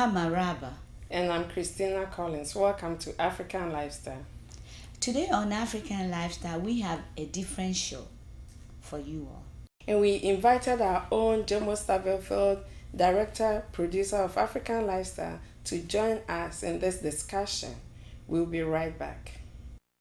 I'm Araba. And I'm Christina Collins. Welcome to African Lifestyle. Today on African Lifestyle, we have a different show for you all. And we invited our own Jomo Stavelfield, director, producer of African Lifestyle, to join us in this discussion. We'll be right back.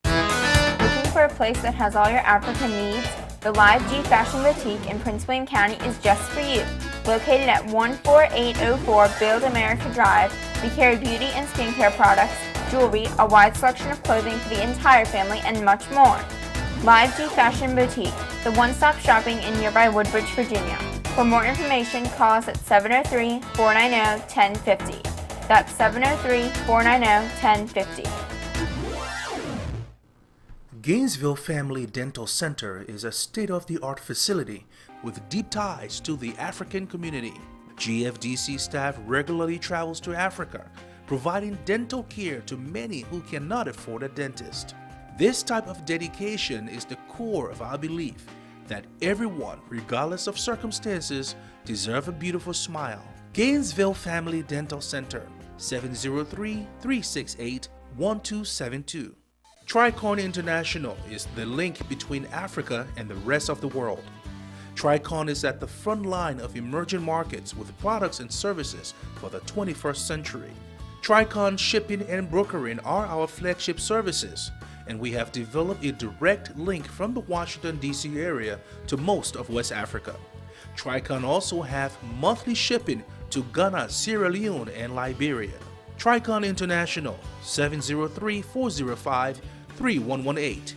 Looking for a place that has all your African needs? The Live G Fashion Boutique in Prince William County is just for you. Located at 14804 Build America Drive, we carry beauty and skincare products, jewelry, a wide selection of clothing for the entire family, and much more. Live G Fashion Boutique, the one-stop shopping in nearby Woodbridge, Virginia. For more information, call us at 703-490-1050. That's 703-490-1050. Gainesville Family Dental Center is a state-of-the-art facility with deep ties to the African community. GFDC staff regularly travels to Africa, providing dental care to many who cannot afford a dentist. This type of dedication is the core of our belief that everyone, regardless of circumstances, deserves a beautiful smile. Gainesville Family Dental Center, 703-368-1272. Tricon International is the link between Africa and the rest of the world. Tricon is at the front line of emerging markets with products and services for the 21st century. Tricon shipping and brokering are our flagship services, and we have developed a direct link from the Washington, D.C. area to most of West Africa. Tricon also have monthly shipping to Ghana, Sierra Leone, and Liberia. Tricon International, 703-405-3118.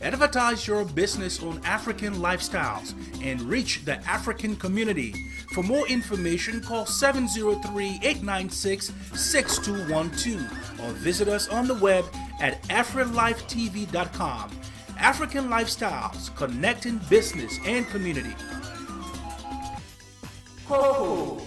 Advertise your business on African Lifestyles and reach the African community. For more information, call 703-896-6212 or visit us on the web at afrilifetv.com. African Lifestyles, connecting business and community. Coco,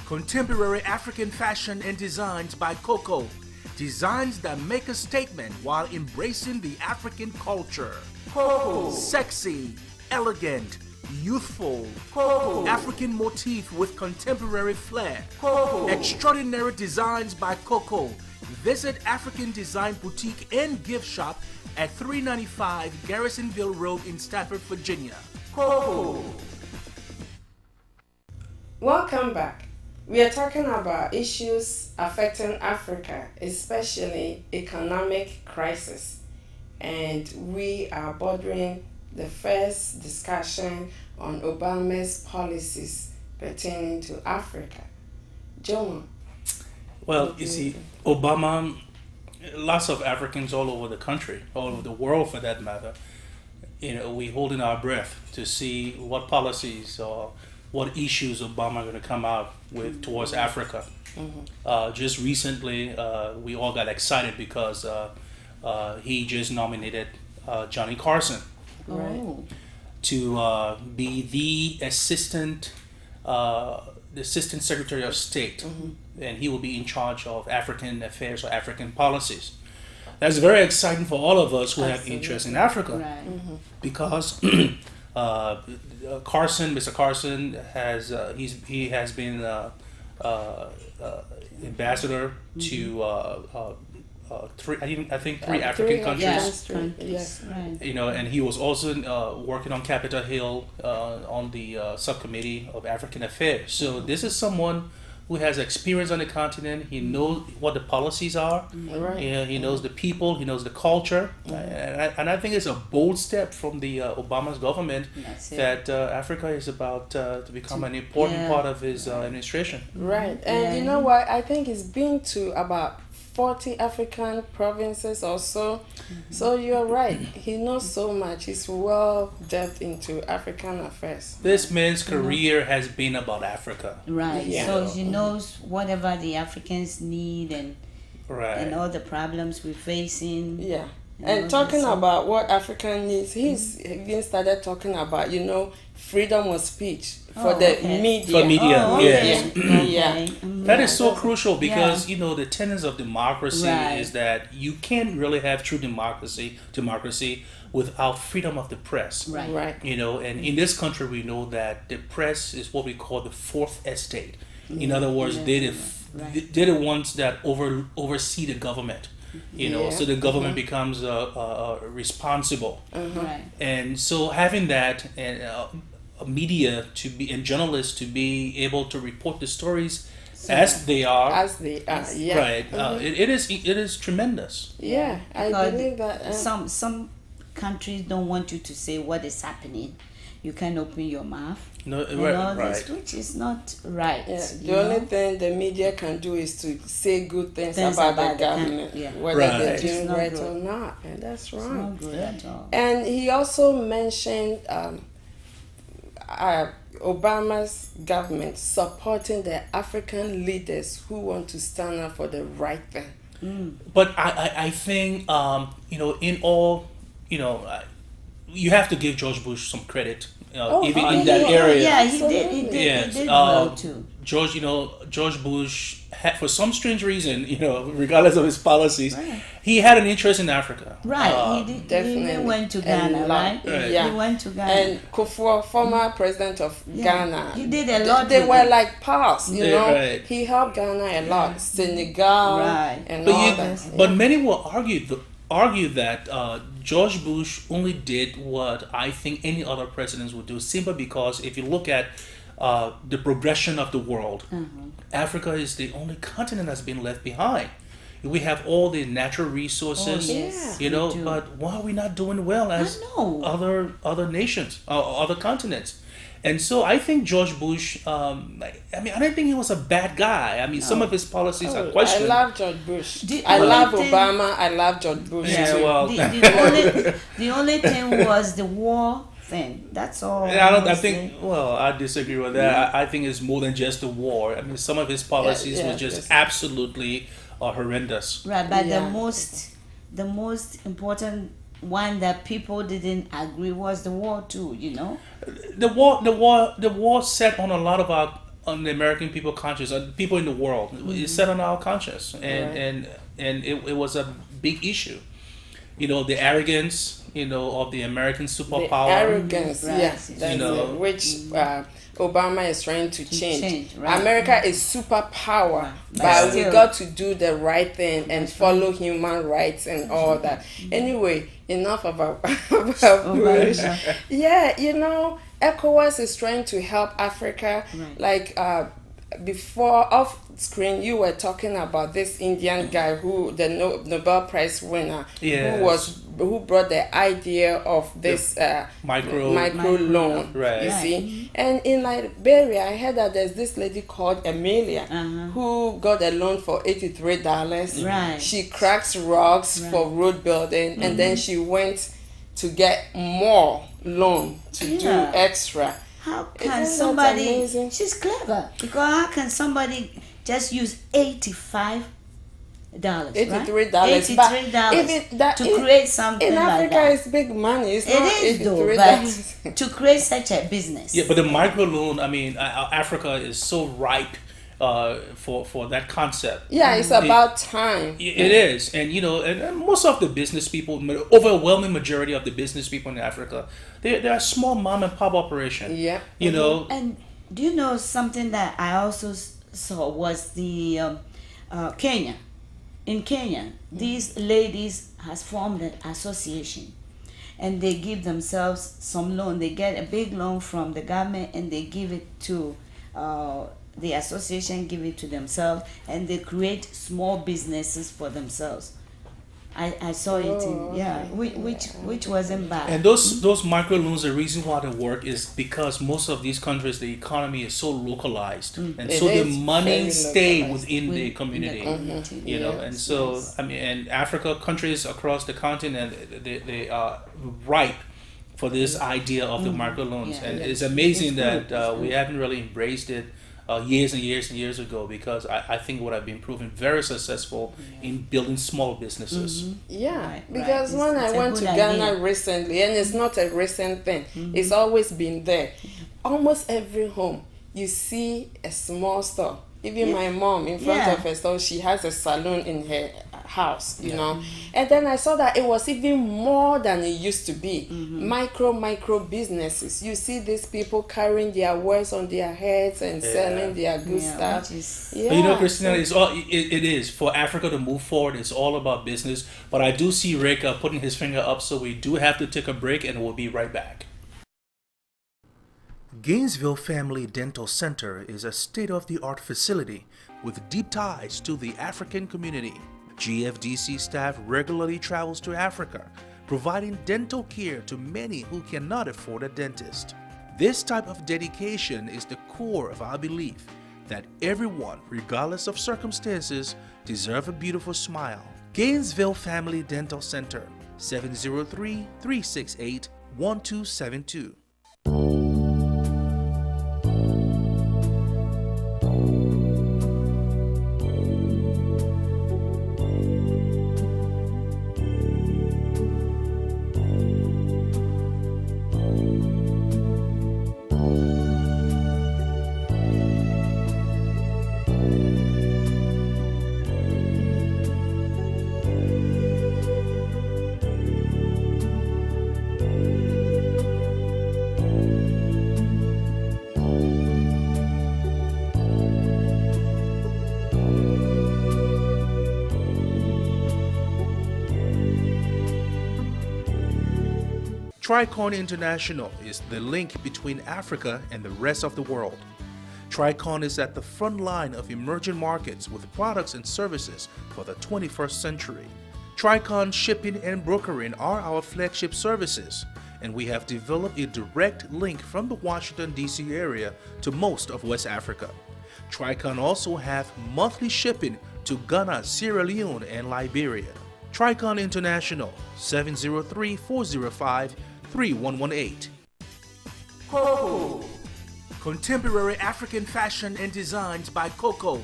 contemporary African fashion and designs by Coco. Designs that make a statement while embracing the African culture. Coco. Sexy, elegant, youthful. Coco. African motif with contemporary flair. Coco. Extraordinary designs by Coco. Visit African Design Boutique and Gift Shop at 395 Garrisonville Road in Stafford, Virginia. Coco. Welcome back. We are talking about issues affecting Africa, especially economic crisis. And we are bordering the first discussion on Obama's policies pertaining to Africa. Jomo. Well, you see, Obama, lots of Africans all over the country, all over the world for that matter, we holding our breath to see what policies or what issues Obama are going to come out with towards Africa. Just recently, we all got excited because he just nominated Johnny Carson to be the assistant Secretary of State, and he will be in charge of African affairs or African policies. That's very exciting for all of us who have interest in Africa, because Mr. Carson has he has been ambassador to three African countries. Yes. Right. And he was also working on Capitol Hill on the subcommittee of African affairs. So this is someone who has experience on the continent. He knows what the policies are. Right. He knows the people. He knows the culture. And I think it's a bold step from the Obama's government That's it. that Africa is about to become an important Yeah. part of his administration. Right. And you know what? I think he's been to about 40 African provinces or so. So you're right. He knows so much. He's well depth into African affairs. This man's career has been about Africa. Right. Yeah. So she knows whatever the Africans need and Right. all the problems we're facing. Yeah. You And know, talking so- about what Africa needs, he's even started talking about, freedom of speech for Oh, the okay. media. For media, Oh, yes. okay. Yeah. Okay. Mhm. That is so that's- crucial because the tenets of democracy Right. is that you can't really have true democracy without freedom of the press. Right. Right. And in this country we know that the press is what we call the fourth estate. In other words, Right. they're the ones that oversee the government. Yeah. So the government becomes responsible. Right. And so having that and media to be and journalists to be able to report the stories as they are, As they are. Yeah. right? It is tremendous. Yeah. I Because believe that. some countries don't want you to say what is happening. You can open your mouth No, and right, all this, right. which is not right. Yeah, you the only know? thing the media can do is to say good things, Things about about the the government, yeah. whether Right. they're It's doing not right good. or not, and that's It's wrong. not good at all. And he also mentioned Obama's government supporting the African leaders who want to stand up for the right thing. But I think in all you have to give George Bush some credit, even in that area. Yeah, he did. He Absolutely. did. Yes, He did well too. George Bush had, for some strange reason, regardless of his policies, Right. he had an interest in Africa. Right. He did. He definitely. even went to And Ghana, lot- right? Right. Yeah. He went to Ghana. And Kufuor, former president of Ghana, He did a lot They with were it. like pals, you Yeah, know. right. He helped Ghana a lot, Senegal, Right. and But, all that. but many will argue that George Bush only did what I think any other presidents would do, simply because if you look at the progression of the world, Africa is the only continent that's been left behind. We have all the natural resources, Oh, yes, you know, we do. but why are we not doing well as know. other nations, other continents? And so I think George Bush, I don't think he was a bad guy. I mean, some of his policies are I questioned. love George Bush. The I only love thing- Obama. I love George Bush Yeah, too. well, The only thing was the war thing. That's all. I think. Well, I disagree with that. I think it's more than just the war. I mean, some of his policies yeah, were just yes. absolutely horrendous. Right, but Yeah. the most important one that people didn't agree was the war too. You know. The war set on a lot of on the American people conscious, people in the world. It set on our conscience, and it was a big issue. The arrogance, of the American The superpower. arrogance, Right. yes, You that's know. it, which Obama is trying to change. change, right. America is superpower, Right. but But we still- got to do the right thing and follow human rights and all that. Anyway, enough about Bush. Yeah, ECOWAS is trying to help Africa. Right. Like before off screen, you were talking about this Indian guy the Nobel Prize winner, Yes. who brought the idea of this micro loan. Right. You Right. see, and in Liberia, I heard that there's this lady called Amelia who got a loan for $83. Right. She cracks rocks for road building, and then she went to get more loan to do Yeah. extra. How can Isn't that somebody? amazing? She's clever because how can somebody just use $85? $83. $83 But even that to create something in like Africa, that. it's big money. It's It not is though, $83. but to create such a business. Yeah, but the microloan, I mean, Africa is so ripe for that concept. Yeah, it's about time. It is, and most of the business people, overwhelming majority of the business people in Africa, they are small mom and pop operation. Yeah. And do you know something that I also saw was the Kenya. In Kenya, these ladies has formed an association, and they give themselves some loan. They get a big loan from the government, and they give it to the association give it to themselves, and they create small businesses for themselves. I saw it in, yeah, which wasn't bad. And those microloans, the reason why they work is because most of these countries, the economy is so localized, and so the money stay within the community. You know, and so I mean, and Africa countries across the continent, they are ripe for this idea of the microloans, and it's amazing that we haven't really embraced it years and years and years ago, because I think it would have been proven very successful in building small businesses. Because when I went to Ghana recently, and it's not a recent thing, it's always been there. Almost every home you see a small store. Even my mom, in front of her store, she has a salon in her house, you know. And then I saw that it was even more than it used to be. Micro businesses. You see these people carrying their wares on their heads and selling their good stuff. You know, Christina, it is for Africa to move forward. It's all about business. But I do see Rick putting his finger up, so we do have to take a break, and we'll be right back. Gainesville Family Dental Center is a state-of-the-art facility with deep ties to the African community. GFDC staff regularly travels to Africa, providing dental care to many who cannot afford a dentist. This type of dedication is the core of our belief that everyone, regardless of circumstances, deserves a beautiful smile. Gainesville Family Dental Center, 703-368-1272. Tricon International is the link between Africa and the rest of the world. Tricon is at the front line of emerging markets with products and services for the 21st century. Tricon shipping and brokering are our flagship services, and we have developed a direct link from the Washington, D.C. area to most of West Africa. Tricon also have monthly shipping to Ghana, Sierra Leone, and Liberia. Tricon International, 703-405-3118. Coco. Contemporary African fashion and designs by Coco.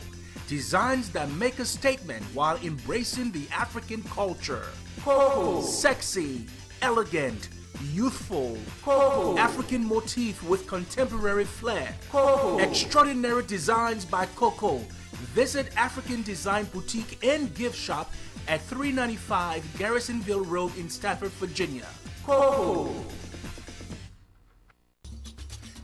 Designs that make a statement while embracing the African culture. Coco. Sexy, elegant, youthful. Coco. African motif with contemporary flair. Coco. Extraordinary designs by Coco. Visit African Design Boutique and Gift Shop at 395 Garrisonville Road in Stafford, Virginia. Coco.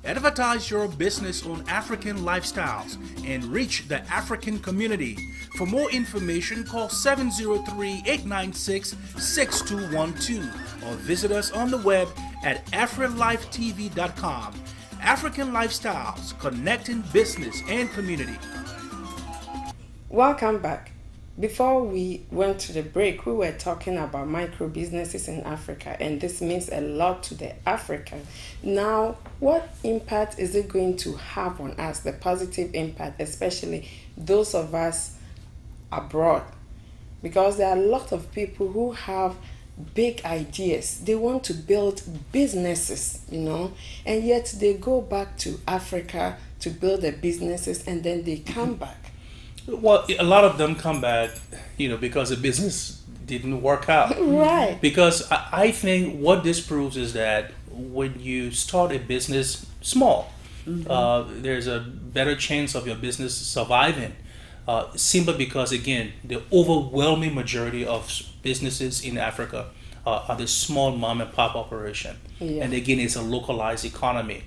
Advertise your business on African lifestyles and reach the African community. For more information, call 703-896-6212 or visit us on the web at AfriLifeTV.com. African Lifestyles, connecting business and community. Welcome back. Before we went to the break, we were talking about micro businesses in Africa, and this means a lot to the African. Now, what impact is it going to have on us, the positive impact, especially those of us abroad? Because there are a lot of people who have big ideas. They want to build businesses, and yet they go back to Africa to build their businesses, and then they come back. Well, a lot of them come back, because the business didn't work out. Right. Because I think what this proves is that when you start a business small, there's a better chance of your business surviving. Simply because, again, the overwhelming majority of businesses in Africa are the small mom and pop operation. Yeah. And again, it's a localized economy.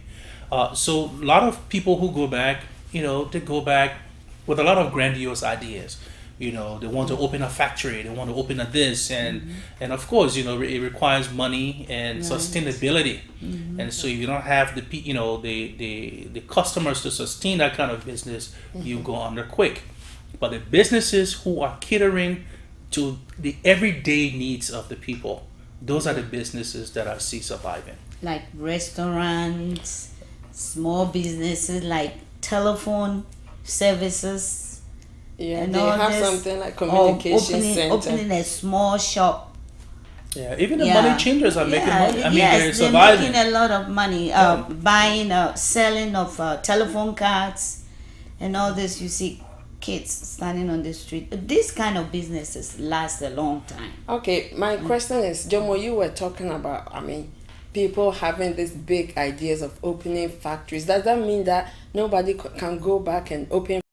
So a lot of people who go back, they go back with a lot of grandiose ideas. You know, they want to open a factory, they want to open a this, and of course, you know, it requires money and sustainability. And so if you don't have the customers to sustain that kind of business, you go under quick. But the businesses who are catering to the everyday needs of the people, those are the businesses that I see surviving. Like restaurants, small businesses like telephone services. Yeah, and they all have this, something like or communication center. opening a small shop. Yeah, even the money changers are making money. I mean, yes, they're surviving. making a lot of money. Buying, selling of telephone cards, and all this. You see kids standing on the street. These kind of businesses last a long time. Okay, my question is, Jomo, you were talking about, I mean, people having these big ideas of opening factories. Does that mean that nobody can go back and open